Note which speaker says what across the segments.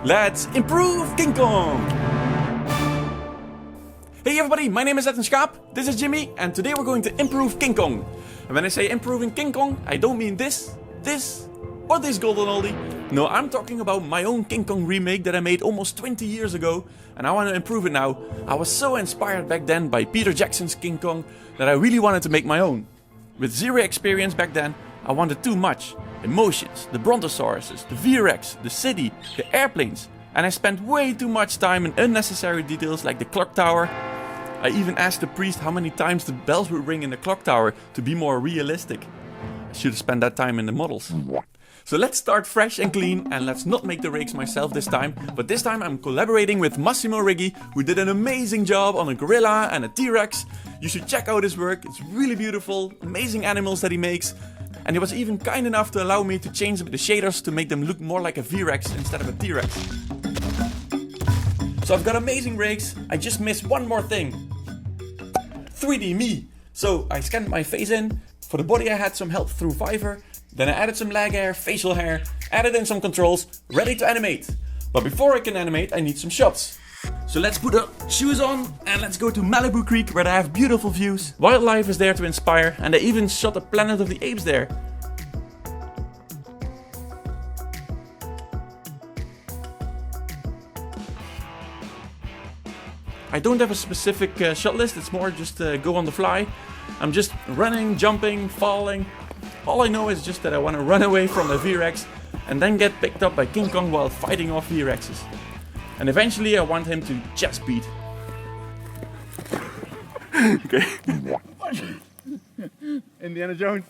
Speaker 1: Let's improve King Kong! Hey everybody, my name is Edwin Schaap, this is Jimmy, and today we're going to improve King Kong. And when I say improving King Kong, I don't mean this, or this golden oldie. No, I'm talking about my own King Kong remake that I made almost 20 years ago, and I want to improve it now. I was so inspired back then by Peter Jackson's King Kong that I really wanted to make my own. With zero experience back then, I wanted too much. Emotions, the brontosauruses, the V-Rex, the city, the airplanes. And I spent way too much time in unnecessary details like the clock tower. I even asked the priest how many times the bells would ring in the clock tower to be more realistic. I should have spent that time in the models. So let's start fresh and clean, and let's not make the rakes myself this time. But this time I'm collaborating with Massimo Righi, who did an amazing job on a gorilla and a T-Rex. You should check out his work, it's really beautiful, amazing animals that he makes. And he was even kind enough to allow me to change the shaders to make them look more like a V-Rex instead of a T-Rex. So I've got amazing rakes, I just missed one more thing. 3D me! So I scanned my face in. For the body I had some help through Fiverr. Then I added some leg hair, facial hair, added in some controls, ready to animate. But before I can animate, I need some shots. So let's put the shoes on and let's go to Malibu Creek where they have beautiful views. Wildlife is there to inspire, and they even shot the Planet of the Apes there. I don't have a specific shot list, it's more just go on the fly. I'm just running, jumping, falling. All I know is just that I want to run away from the V-Rex and then get picked up by King Kong while fighting off V-Rexes. And eventually I want him to chest beat. Okay.
Speaker 2: Indiana Jones.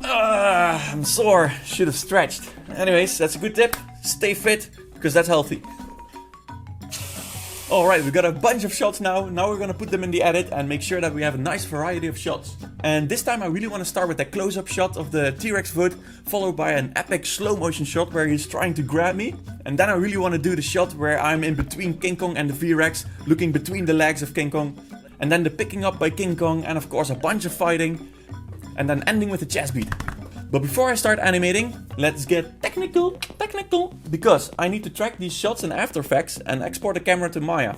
Speaker 1: I'm sore. Should have stretched. Anyways, that's a good tip. Stay fit, because that's healthy. Alright, we've got a bunch of shots now. Now we're gonna put them in the edit and make sure that we have a nice variety of shots. And this time I really want to start with that close-up shot of the T-Rex foot, followed by an epic slow motion shot where he's trying to grab me. And then I really want to do the shot where I'm in between King Kong and the V-Rex, looking between the legs of King Kong. And then the picking up by King Kong, and of course a bunch of fighting. And then ending with a chest beat. But before I start animating, let's get technical, because I need to track these shots in After Effects and export the camera to Maya.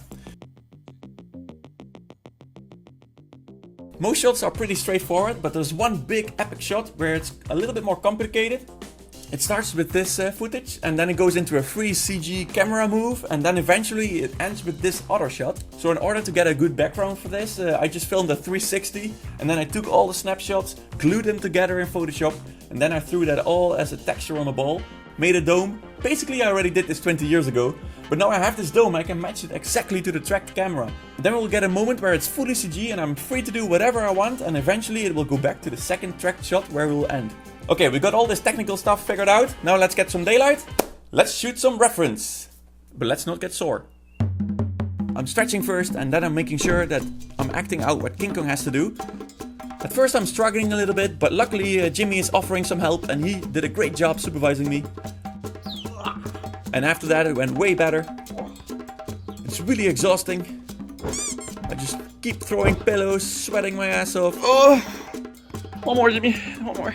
Speaker 1: Most shots are pretty straightforward, but there's one big epic shot where it's a little bit more complicated. It starts with this footage, and then it goes into a free CG camera move, and then eventually it ends with this other shot. So in order to get a good background for this, I just filmed a 360, and then I took all the snapshots, glued them together in Photoshop, and then I threw that all as a texture on a ball, made a dome. Basically I already did this 20 years ago, but now I have this dome, I can match it exactly to the tracked camera. Then we'll get a moment where it's fully CG and I'm free to do whatever I want, and eventually it will go back to the second tracked shot where we will end. Okay, we got all this technical stuff figured out. Now let's get some daylight. Let's shoot some reference. But let's not get sore. I'm stretching first, and then I'm making sure that I'm acting out what King Kong has to do. At first I'm struggling a little bit, but luckily Jimmy is offering some help and he did a great job supervising me. And after that it went way better. It's really exhausting. I just keep throwing pillows, sweating my ass off. Oh! One more, Jimmy, one more.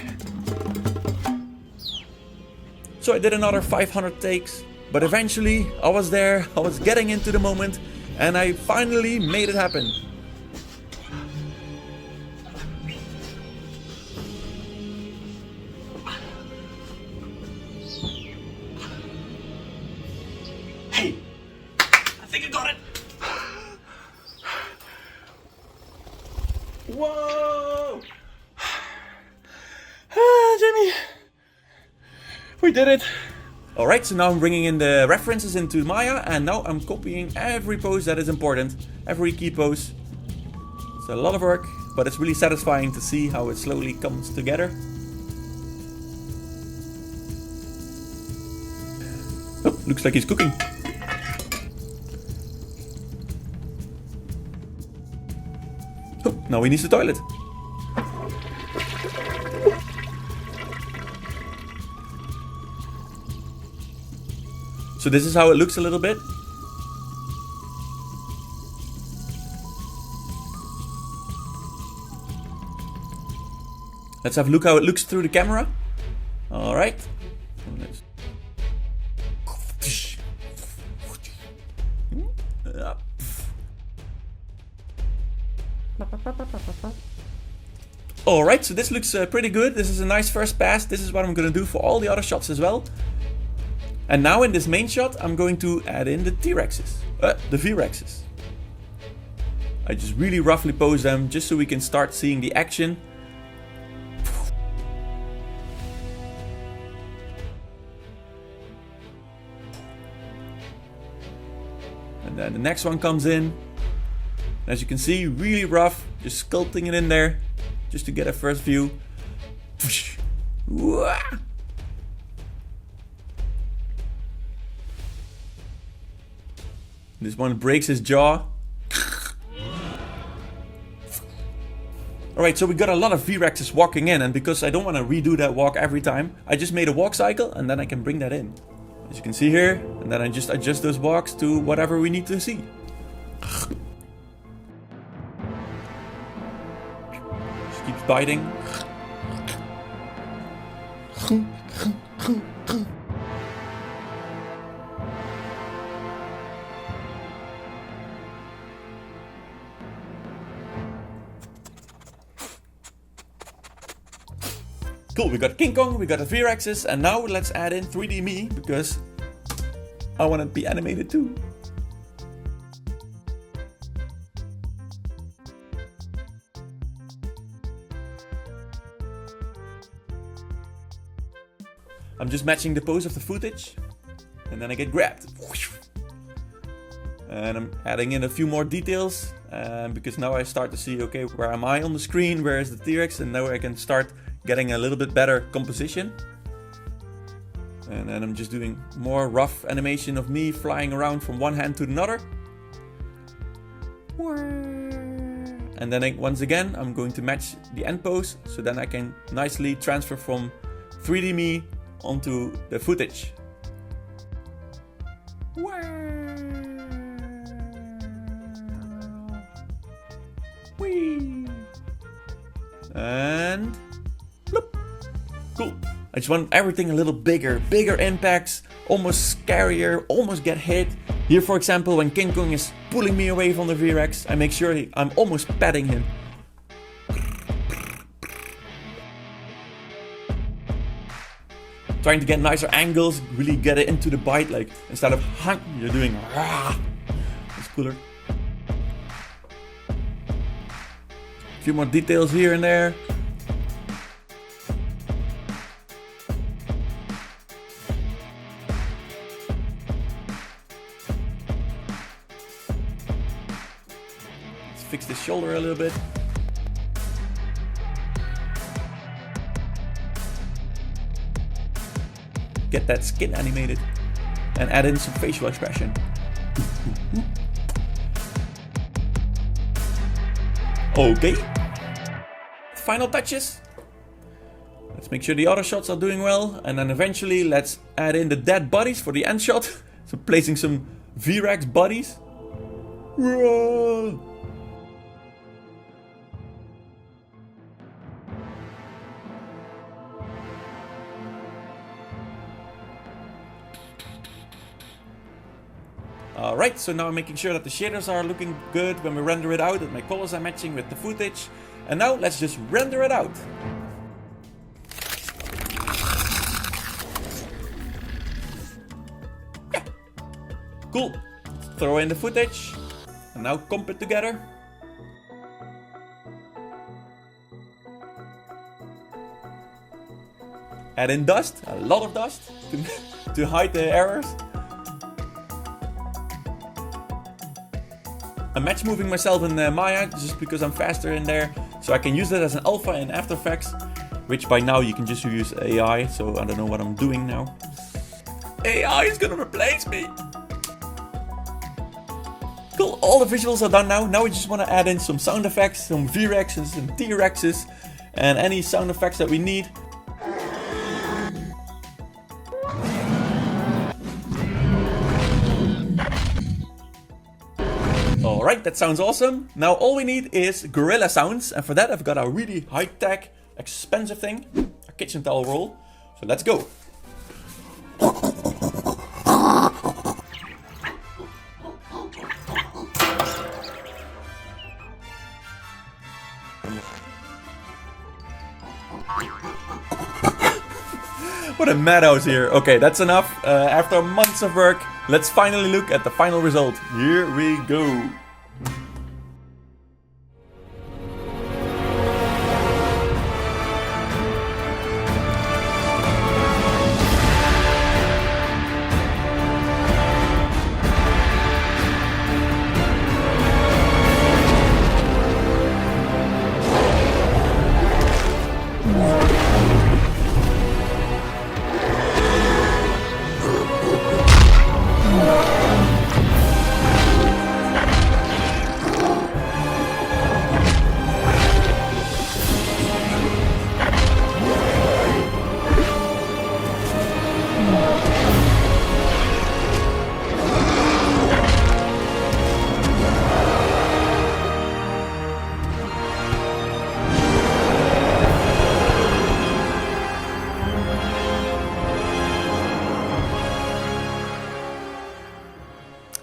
Speaker 1: So I did another 500 takes, but eventually I was there, I was getting into the moment, and I finally made it happen. Hey! I think I got it! Whoa! Jimmy! We did it! Alright, so now I'm bringing in the references into Maya, and now I'm copying every pose that is important, every key pose. It's a lot of work, but it's really satisfying to see how it slowly comes together. Oh, looks like he's cooking. Oh, now he needs the toilet. So this is how it looks a little bit. Let's have a look how it looks through the camera. Alright. Alright, so this looks pretty good. This is a nice first pass. This is what I'm going to do for all the other shots as well. And now in this main shot, I'm going to add in the T-Rexes. The V-Rexes. I just really roughly pose them just so we can start seeing the action. And then the next one comes in. As you can see, really rough, just sculpting it in there, just to get a first view. This one breaks his jaw. Alright, so we got a lot of V-Rexes walking in, and because I don't want to redo that walk every time, I just made a walk cycle and then I can bring that in. As you can see here, and then I just adjust those walks to whatever we need to see. Just keeps biting. Cool, we got King Kong, we got the V-Rexes, and now let's add in 3D me, because I want to be animated too. I'm just matching the pose of the footage, and then I get grabbed. And I'm adding in a few more details, because now I start to see, okay, where am I on the screen, where is the T-Rex, and now I can start getting a little bit better composition. And then I'm just doing more rough animation of me flying around from one hand to another. And then once again, I'm going to match the end pose, so then I can nicely transfer from 3D me onto the footage. And bloop. Cool. I just want everything a little bigger impacts, almost scarier, almost get hit. Here, for example, when King Kong is pulling me away from the V-Rex, I make sure I'm almost patting him. Trying to get nicer angles, really get it into the bite, like instead of hang, you're doing rah. It's cooler. A few more details here and there. Let's fix this shoulder a little bit. Get that skin animated and add in some facial expression. Okay. Final touches. Let's make sure the other shots are doing well, and then eventually let's add in the dead bodies for the end shot. So placing some V-Rex bodies. Alright, so now I'm making sure that the shaders are looking good when we render it out, that my colors are matching with the footage. And now let's just render it out. Yeah. Cool. Let's throw in the footage. And now comp it together. Add in dust, a lot of dust, to hide the errors. I'm match moving myself in Maya just because I'm faster in there, so I can use that as an alpha in After Effects, which by now you can just use AI, so I don't know what I'm doing now. AI is gonna replace me! Cool, all the visuals are done now. Now we just want to add in some sound effects, some V-Rexes and T-Rexes, and any sound effects that we need. Alright, that sounds awesome. Now all we need is gorilla sounds, and for that I've got a really high-tech expensive thing, a kitchen towel roll. So let's go. What a madhouse here. Okay, that's enough. After months of work, let's finally look at the final result. Here we go.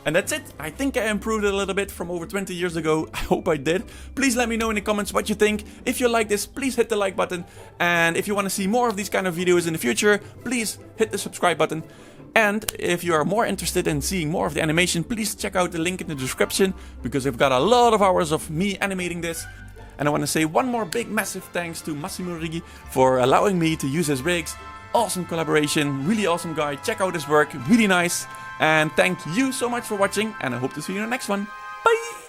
Speaker 1: And that's it. I think I improved it a little bit from over 20 years ago. I hope I did. Please let me know in the comments what you think. If you like this, please hit the like button. And if you want to see more of these kind of videos in the future, please hit the subscribe button. And if you are more interested in seeing more of the animation, please check out the link in the description, because I've got a lot of hours of me animating this. And I want to say one more big massive thanks to Massimo Righi for allowing me to use his rigs. Awesome collaboration, really awesome guy. Check out his work, really nice. And thank you so much for watching, and I hope to see you in the next one. Bye!